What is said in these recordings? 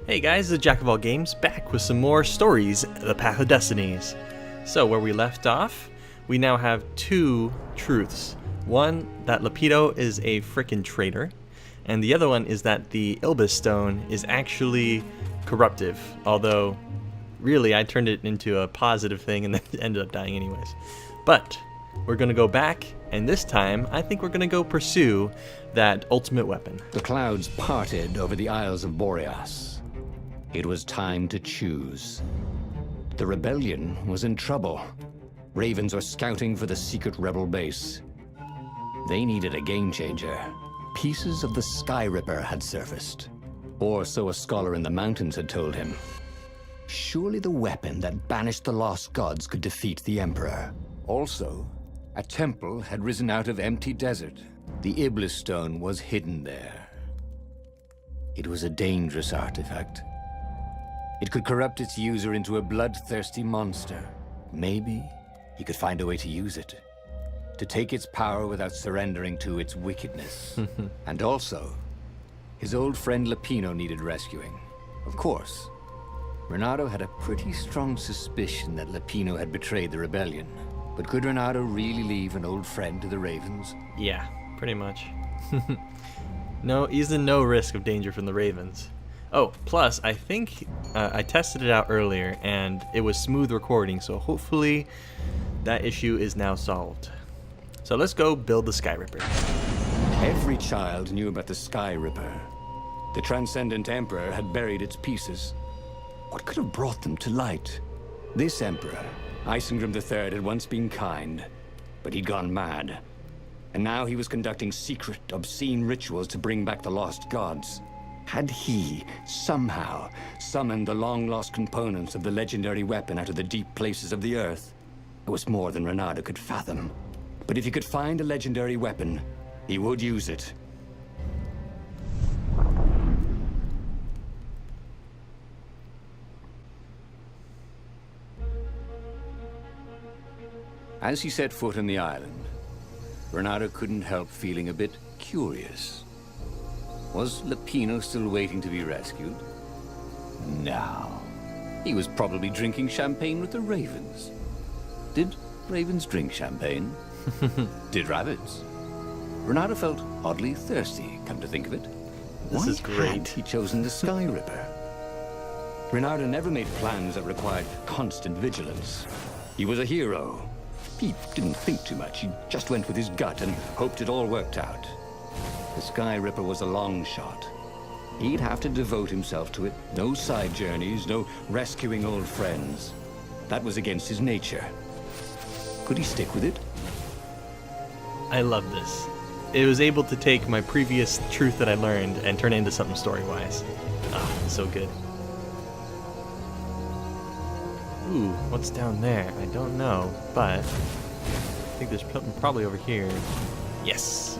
Hey guys, the Jack of All Games back with some more stories, The Path of Destinies. So where we left off, we now have two truths. One, that Lapido is a frickin' traitor, and the other one is that the Ilbis Stone is actually corruptive, although really I turned it into a positive thing and then it ended up dying anyways. But we're gonna go back, and this time I think we're gonna go pursue that ultimate weapon. The clouds parted over the Isles of Boreas. It was time to choose. The rebellion was in trouble. Ravens were scouting for the secret rebel base. They needed a game changer. Pieces of the Skyripper had surfaced. Or so a scholar in the mountains had told him. Surely the weapon that banished the lost gods could defeat the Emperor. Also, a temple had risen out of empty desert. The Iblis Stone was hidden there. It was a dangerous artifact. It could corrupt its user into a bloodthirsty monster. Maybe he could find a way to use it. To take its power without surrendering to its wickedness. And also, his old friend Lapino needed rescuing. Of course, Bernardo had a pretty strong suspicion that Lapino had betrayed the rebellion. But could Bernardo really leave an old friend to the Ravens? Yeah, pretty much. No, he's in no risk of danger from the Ravens. Oh, plus, I think I tested it out earlier, and it was smooth recording, so hopefully that issue is now solved. So let's go build the Skyripper. Every child knew about the Skyripper. The Transcendent Emperor had buried its pieces. What could have brought them to light? This Emperor, Isengrim III, had once been kind, but he'd gone mad. And now he was conducting secret, obscene rituals to bring back the lost gods. Had he, somehow, summoned the long-lost components of the legendary weapon out of the deep places of the earth? It was more than Bernardo could fathom. But if he could find a legendary weapon, he would use it. As he set foot on the island, Bernardo couldn't help feeling a bit curious. Was Lapino still waiting to be rescued? No. He was probably drinking champagne with the ravens. Did ravens drink champagne? Did rabbits? Bernardo felt oddly thirsty, come to think of it. This is Why great. had he chosen the Skyripper? Bernardo never made plans that required constant vigilance. He was a hero. He didn't think too much. He just went with his gut and hoped it all worked out. The Skyripper was a long shot. He'd have to devote himself to it. No side journeys, no rescuing old friends. That was against his nature. Could he stick with it? I love this. It was able to take my previous truth that I learned and turn it into something story-wise. Ah, so good. Ooh, what's down there? I don't know, but I think there's something probably over here. Yes!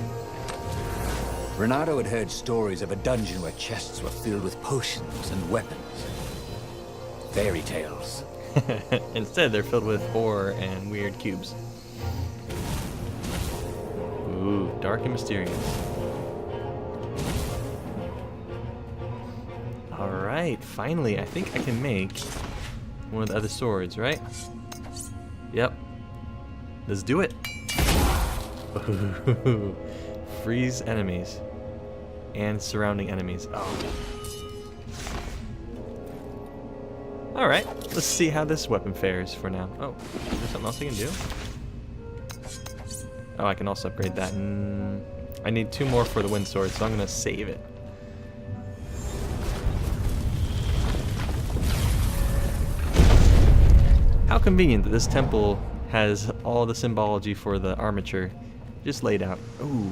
Bernardo had heard stories of a dungeon where chests were filled with potions and weapons. Fairy tales. Instead, they're filled with horror and weird cubes. Ooh, dark and mysterious. Alright, finally, I think I can make one of the other swords, right? Yep. Let's do it. Freeze enemies. And surrounding enemies. Oh. Alright, let's see how this weapon fares for now. Oh, is there something else I can do? Oh, I can also upgrade that. I need 2 more for the wind sword, so I'm going to save it. How convenient that this temple has all the symbology for the armature just laid out. Ooh.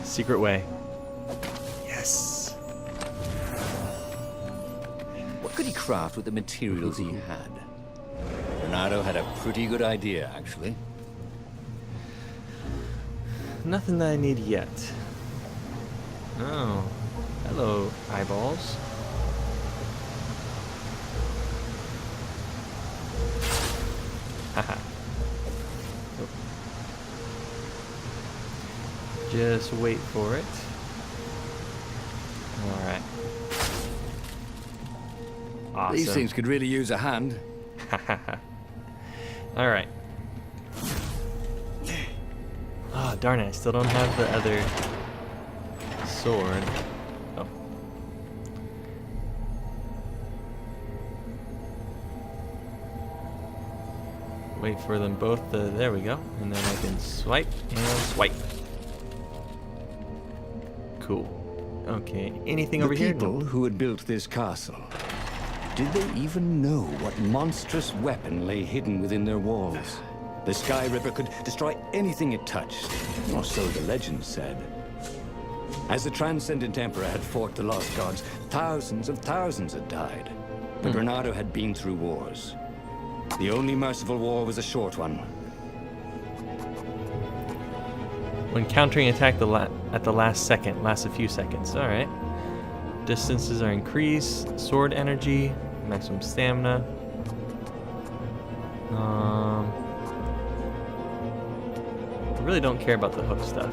Secret way. Yes. What could he craft with the materials he had? Bernardo had a pretty good idea, actually. Nothing that I need yet. Oh. Hello, eyeballs. Haha. Just wait for it. Alright. Awesome. These things could really use a hand. Alright. Oh, darn it. I still don't have the other sword. Oh. Wait for them both to... There we go. And then I can swipe and swipe. Cool. Okay. Anything over here? The people who had built this castle, did they even know what monstrous weapon lay hidden within their walls? The Skyripper could destroy anything it touched, or so the legend said. As the Transcendent Emperor had fought the lost gods, thousands of thousands had died. But Bernardo had been through wars. The only merciful war was a short one. When countering attack at the last second, lasts a few seconds. Alright. Distances are increased, sword energy, maximum stamina. I really don't care about the hook stuff.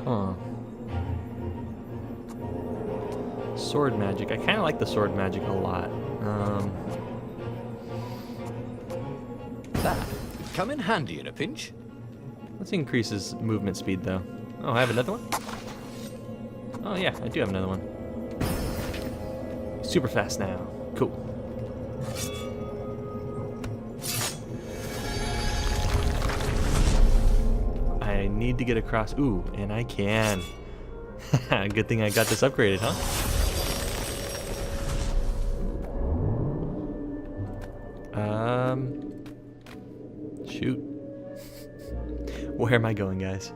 Huh. Sword magic. I kind of like the sword magic a lot. That could come in handy in a pinch. Let's increase his movement speed, though. Oh, I have another one? Oh, yeah, I do have another one. Super fast now. Cool. I need to get across. Ooh, and I can. Good thing I got this upgraded, huh? Shoot. Where am I going, guys?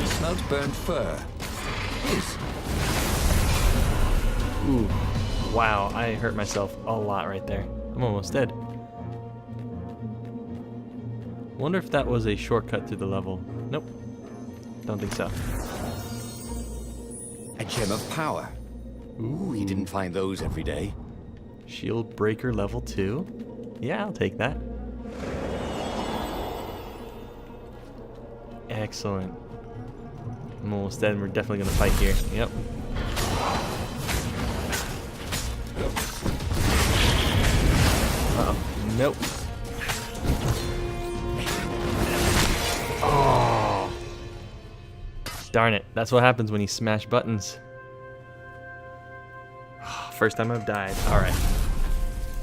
Smells burnt fur. Ooh. Wow, I hurt myself a lot right there. I'm almost dead. Wonder if that was a shortcut to the level. Nope. Don't think so. A gem of power. Ooh, you didn't find those every day. Shield breaker level 2. Yeah, I'll take that. Excellent. I'm almost dead and we're definitely gonna fight here. Yep. Uh-oh. Nope. Oh. Darn it. That's what happens when you smash buttons. First time I've died. Alright.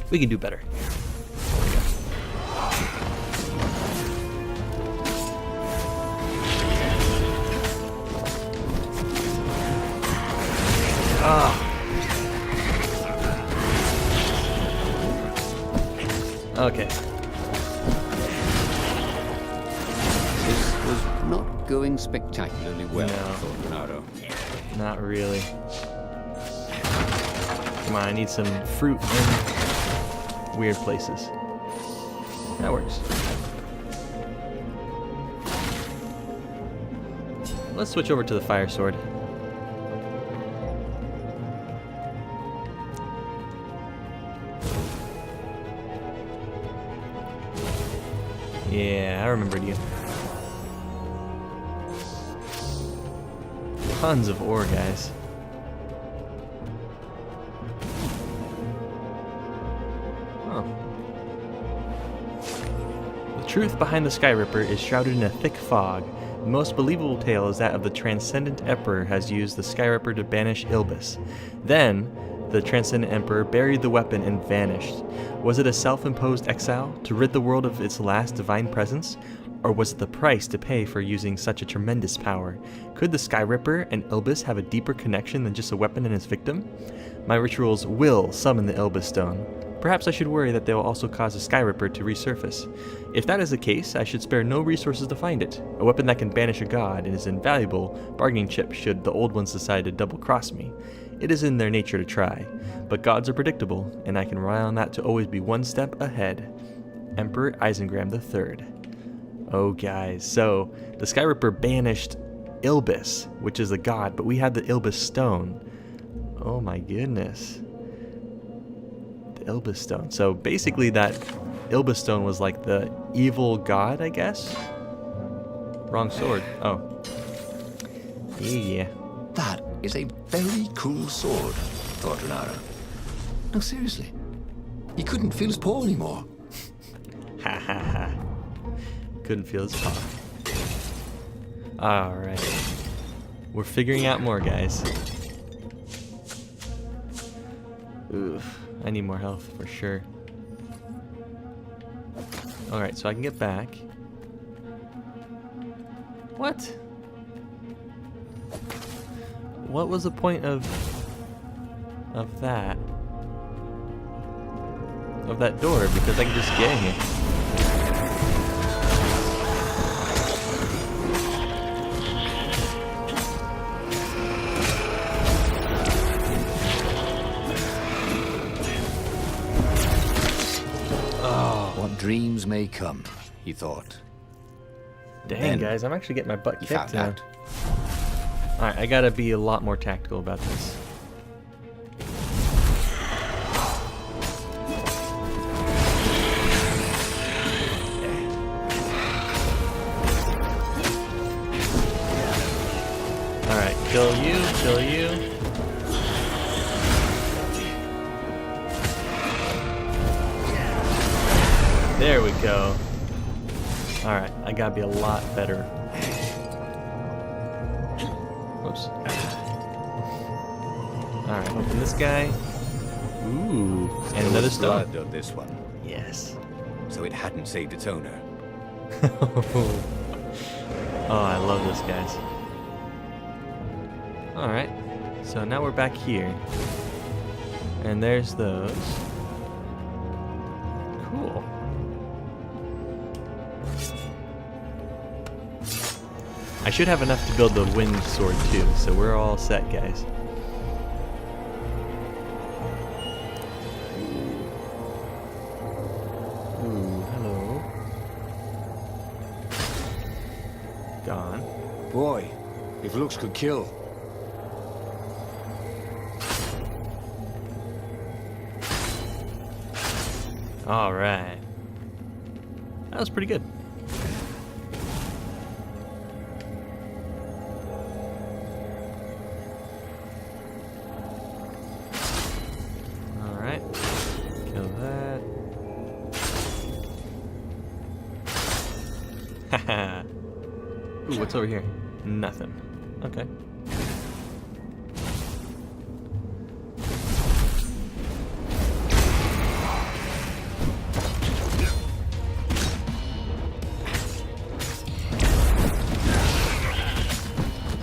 We can do better. Okay. This was not going spectacularly well, No. thought Bernardo. Not really. Come on, I need some fruit in weird places. That works. Let's switch over to the fire sword. Yeah, I remembered you. Tons of ore, guys. The truth behind the Skyripper is shrouded in a thick fog. The most believable tale is that of the Transcendent Emperor has used the Skyripper to banish Ilbis. Then, the Transcendent Emperor buried the weapon and vanished. Was it a self-imposed exile to rid the world of its last divine presence? Or was it the price to pay for using such a tremendous power? Could the Skyripper and Ilbis have a deeper connection than just a weapon and its victim? My rituals will summon the Ilbis stone. Perhaps I should worry that they will also cause the Skyripper to resurface. If that is the case, I should spare no resources to find it. A weapon that can banish a god and is invaluable bargaining chip should the old ones decide to double-cross me. It is in their nature to try, but gods are predictable, and I can rely on that to always be one step ahead. Emperor Eisengram III. Oh guys, so the Skyripper banished Ilbis, which is a god, but we had the Ilbis stone. Oh my goodness. The Ilbis Stone. So basically that Ilbis Stone was like the evil god, I guess? Wrong sword. Oh. Yeah. That is a very cool sword, thought Bernardo. No, seriously. He couldn't feel his paw anymore. Ha ha ha. Couldn't feel his paw. Alright. We're figuring out more, guys. Oof. I need more health for sure. Alright, so I can get back. What? What was the point of that? Of that door? Because I can just get in here. What dreams may come, he thought. Dang, Then guys, I'm actually getting my butt He kicked found now. out. Alright, I gotta be a lot more tactical about this. Alright, kill you, kill you. There we go. Alright, I gotta be a lot better. Whoops. Alright, open this guy. Ooh, and There another was stone. blood on this one, Yes. so it hadn't saved its owner. Oh, I love this, guys. Alright, so now we're back here. And there's those. Cool. I should have enough to build the wind sword too, so we're all set, guys. Ooh, hello. Gone. Boy, if looks could kill. Alright. That was pretty good. Alright. Kill that. Haha. Ooh, what's over here? Nothing. Okay.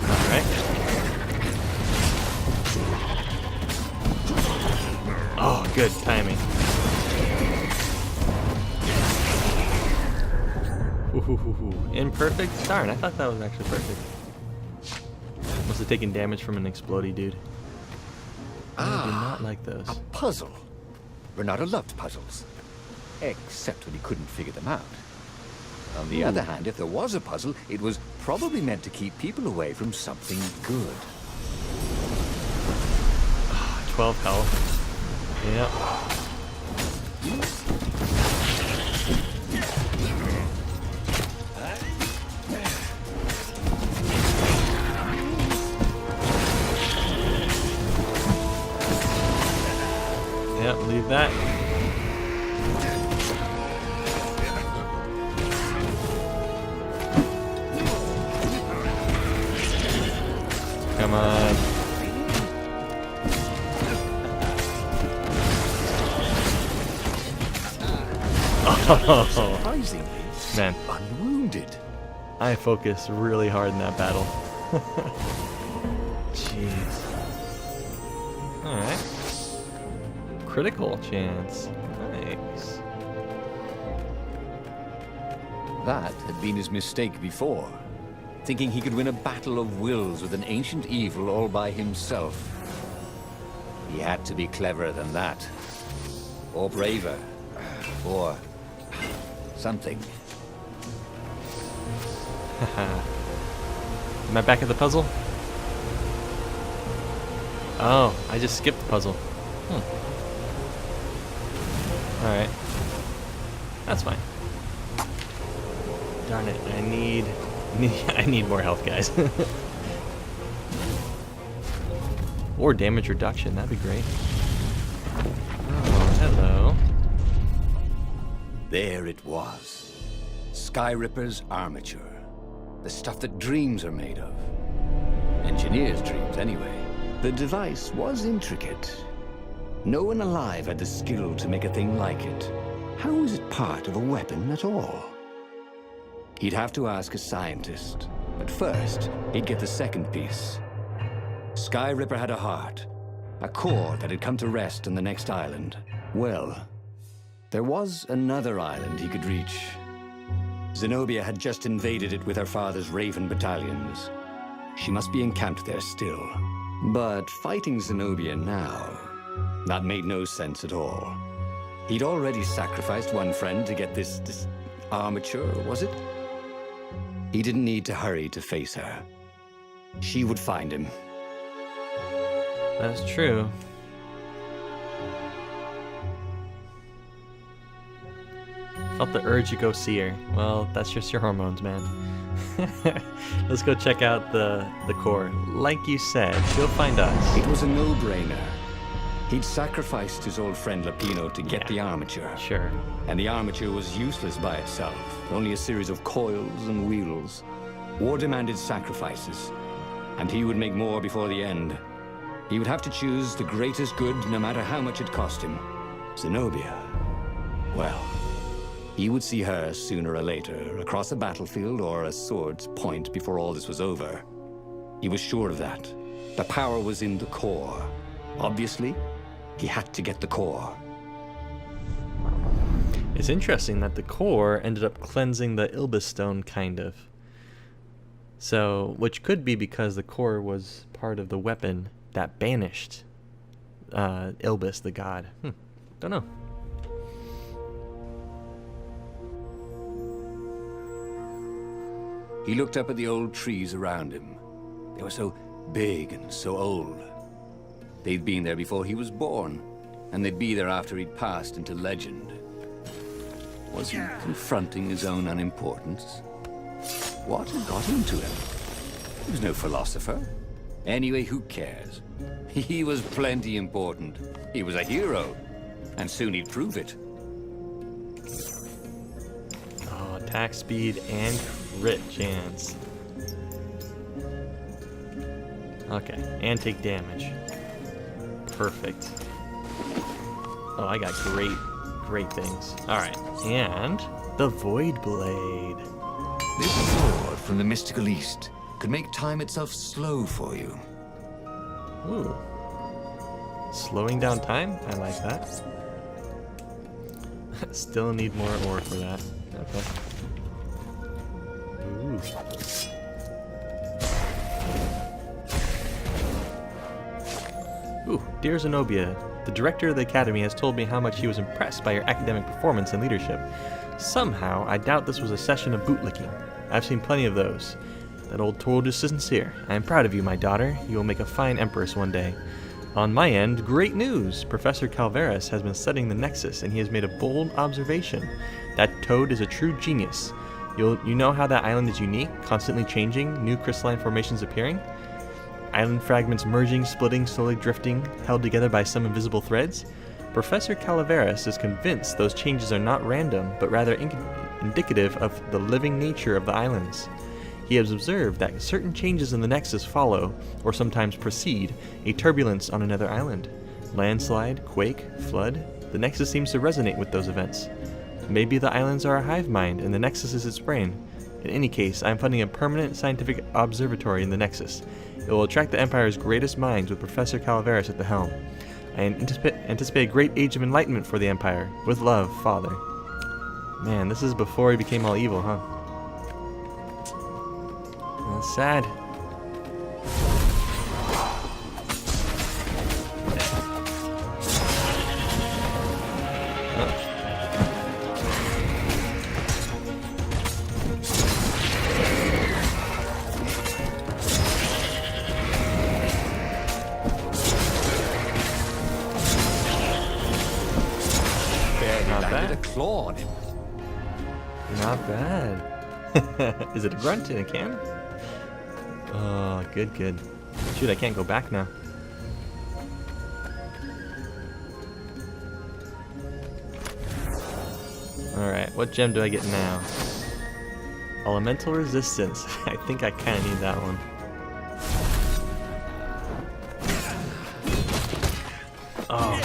Alright. Oh, good timing. Ooh, imperfect? Darn, I thought that was actually perfect. Must have taken damage from an explodey dude. I do not like those. A puzzle. Bernardo loved puzzles. Except when he couldn't figure them out. On the other hand, if there was a puzzle, it was probably meant to keep people away from something good. 12 health. Yep. Yep, leave that. Come on. Oh, Surprisingly, man, unwounded. I focused really hard in that battle. Jeez. Alright. Critical chance. Nice. That had been his mistake before. Thinking he could win a battle of wills with an ancient evil all by himself. He had to be cleverer than that. Or braver. Or something. Am I back at the puzzle? Oh, I just skipped the puzzle. Alright. That's fine. Darn it, I need more health, guys. Or damage reduction, that'd be great. Oh, hello. There it was. Skyripper's armature. The stuff that dreams are made of. Engineers' dreams, anyway. The device was intricate. No one alive had the skill to make a thing like it. How was it part of a weapon at all? He'd have to ask a scientist. But first, he'd get the second piece. Skyripper had a heart. A core that had come to rest on the next island. Well, there was another island he could reach. Zenobia had just invaded it with her father's Raven battalions. She must be encamped there still. But fighting Zenobia now, that made no sense at all. He'd already sacrificed one friend to get this armature, was it? He didn't need to hurry to face her. She would find him. That's true. Felt the urge to go see her. Well, that's just your hormones, man. Let's go check out the core. Like you said, she'll find us. It was a no-brainer. He'd sacrificed his old friend Lapino to get the armature. Sure. And the armature was useless by itself. Only a series of coils and wheels. War demanded sacrifices. And he would make more before the end. He would have to choose the greatest good no matter how much it cost him. Zenobia. Well, he would see her sooner or later, across a battlefield or a sword's point before all this was over. He was sure of that. The power was in the core. Obviously, he had to get the core. It's interesting that the core ended up cleansing the Ilbis stone, kind of. So, which could be because the core was part of the weapon that banished Ilbis, the god. Don't know. He looked up at the old trees around him. They were so big and so old. They'd been there before he was born, and they'd be there after he'd passed into legend. Was he confronting his own unimportance? What had got into him? He was no philosopher. Anyway, who cares? He was plenty important. He was a hero, and soon he'd prove it. Oh, attack speed and crit chance. Okay, and take damage. Perfect. Oh, I got great things. Alright, and the Void Blade. This sword from the mystical East could make time itself slow for you. Ooh. Slowing down time? I like that. Still need more ore for that. Okay. Ooh, dear Zenobia, the director of the Academy has told me how much he was impressed by your academic performance and leadership. Somehow, I doubt this was a session of bootlicking. I've seen plenty of those. That old toad is sincere. I am proud of you, my daughter. You will make a fine empress one day. On my end, great news! Professor Calveras has been studying the Nexus, and he has made a bold observation. That toad is a true genius. You know how that island is unique, constantly changing, new crystalline formations appearing? Island fragments merging, splitting, slowly drifting, held together by some invisible threads? Professor Calaveras is convinced those changes are not random, but rather indicative of the living nature of the islands. He has observed that certain changes in the Nexus follow, or sometimes precede, a turbulence on another island. Landslide, quake, flood. The Nexus seems to resonate with those events. Maybe the islands are a hive mind, and the Nexus is its brain. In any case, I am funding a permanent scientific observatory in the Nexus. It will attract the Empire's greatest minds with Professor Calaveras at the helm. I anticipate a great age of enlightenment for the Empire. With love, Father. Man, this is before he became all evil, huh? That's sad. landed a bad. claw on him. Not bad. Is it a grunt in a can? Oh, good, good. Shoot, I can't go back now. Alright, what gem do I get now? Elemental resistance. I think I kind of need that one. Oh.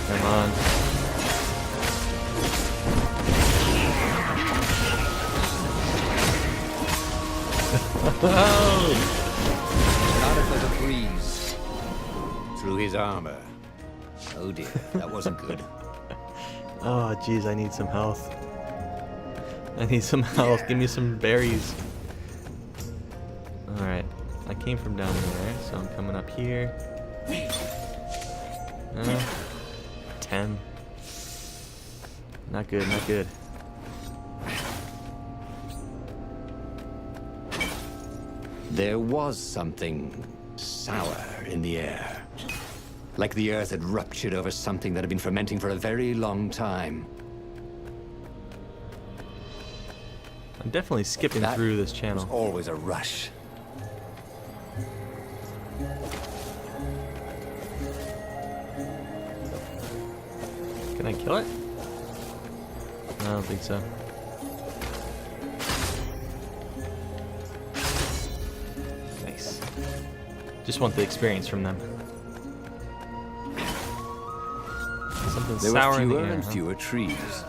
Come on. Not if there's a breeze through his armor. Oh dear, that wasn't good. Oh, jeez, I need some health. I need some health. Give me some berries. Alright, I came from down there, so I'm coming up here. 10. Not good, not good. There was something sour in the air. Like the earth had ruptured over something that had been fermenting for a very long time. I'm definitely skipping That through this was channel. always a rush. Can I kill it? I don't think so. Nice. Just want the experience from them. Something There sour were in the fewer air, and huh? fewer trees.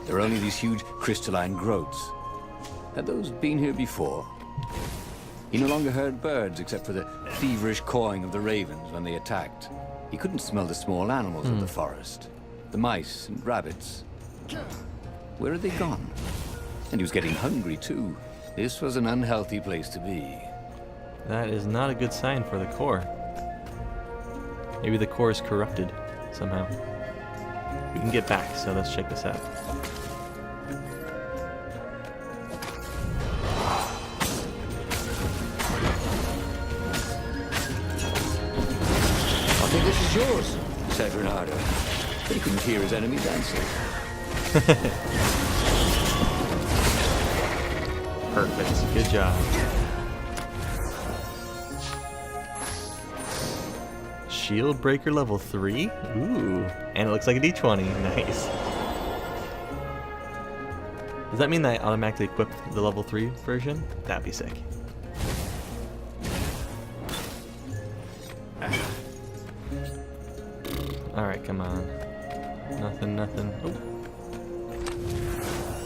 There were only these huge crystalline growths. Had those been here before? He no longer heard birds except for the feverish cawing of the ravens when they attacked. He couldn't smell the small animals of the forest. The mice and rabbits. Where had they gone? And he was getting hungry too. This was an unhealthy place to be. That is not a good sign for the core. Maybe the core is corrupted somehow. We can get back, so let's check this out. I think this is yours, said Bernardo. But he couldn't hear his enemy dancing. Perfect. Good job. Shield breaker level 3? Ooh. And it looks like a d20. Nice. Does that mean that I automatically equip the level 3 version? That'd be sick. Alright, come on. Nothing, nothing. Oh.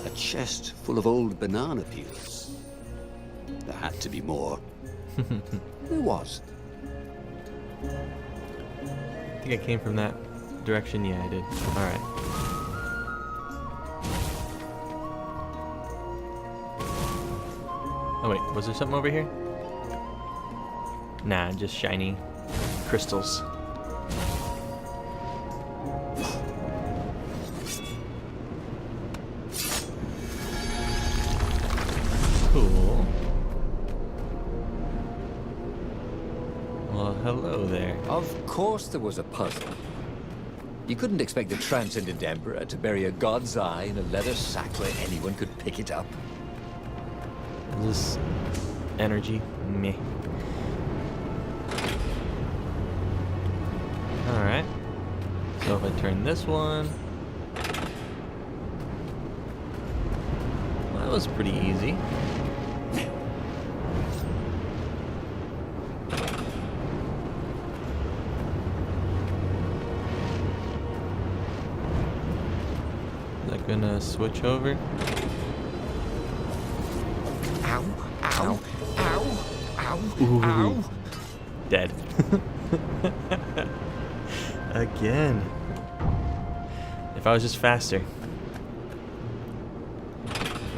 A chest full of old banana peels. There had to be more. There was. I think I came from that direction. Yeah, I did. Alright. Oh wait, was there something over here? Nah, just shiny crystals. Cool. Well, hello there. Of course there was a puzzle. You couldn't expect the transcendent emperor to bury a god's eye in a leather sack where anyone could pick it up. This energy, meh. Alright. So if I turn this one. Well, that was pretty easy. Is that gonna switch over? Ow, ow, ow, ow, Ooh. ow. Dead. Again. If I was just faster.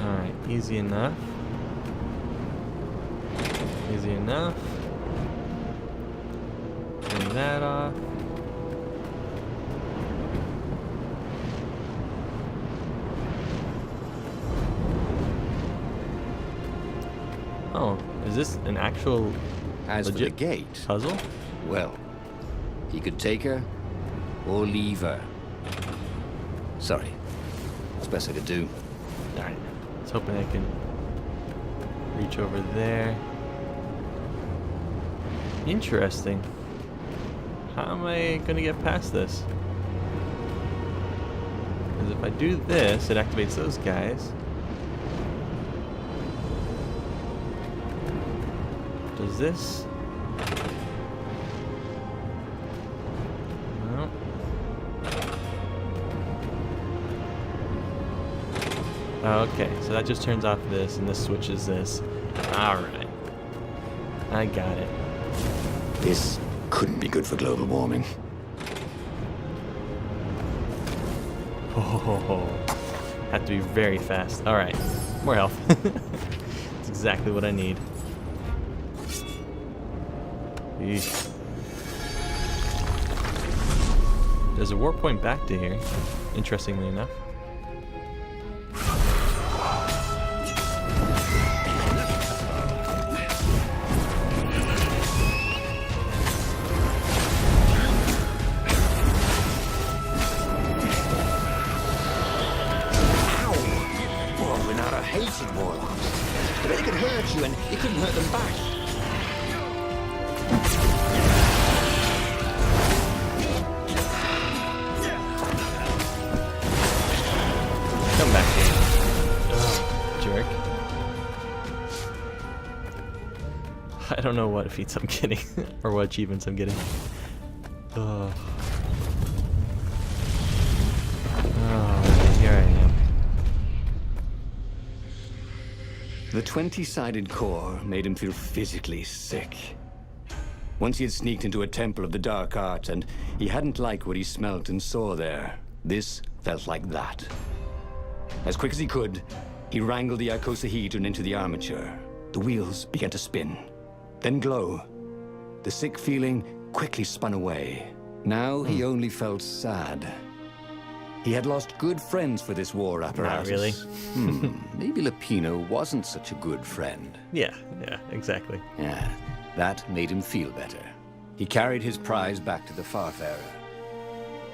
Alright, easy enough. Easy enough. Turn that off. Oh, is this an actual As for the legit gate, puzzle? well, he could take her or leave her. Sorry. That's the best I could do. Alright. I was hoping I can reach over there. Interesting. How am I gonna get past this? Because if I do this, it activates those guys. Does this? No. Okay, so that just turns off this, and this switches this. Alright. I got it. This couldn't be good for global warming. Oh, have to be very fast. Alright, more health. That's exactly what I need. Eesh. There's a warp point back to here, interestingly enough. Bernardo hated warlocks. They could hurt you and you couldn't hurt them back. Come back here. Oh, jerk. I don't know what feats I'm getting, or what achievements I'm getting. Oh, here I am. The 20-sided core made him feel physically sick. Once he had sneaked into a temple of the dark arts and he hadn't liked what he smelt and saw there. This felt like that. As quick as he could, he wrangled the icosahedron into the armature. The wheels began to spin, then glow. The sick feeling quickly spun away. Now he only felt sad. He had lost good friends for this war apparatus. Not really. Maybe Lapino wasn't such a good friend. Yeah, exactly. Yeah, that made him feel better. He carried his prize back to the Farfarer.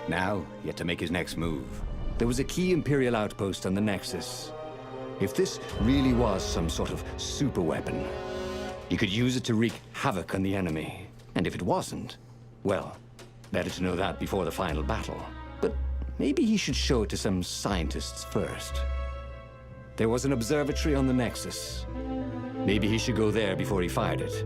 Now, he had to make his next move. There was a key Imperial outpost on the Nexus. If this really was some sort of super weapon, he could use it to wreak havoc on the enemy. And if it wasn't, well, better to know that before the final battle. But maybe he should show it to some scientists first. There was an observatory on the Nexus. Maybe he should go there before he fired it.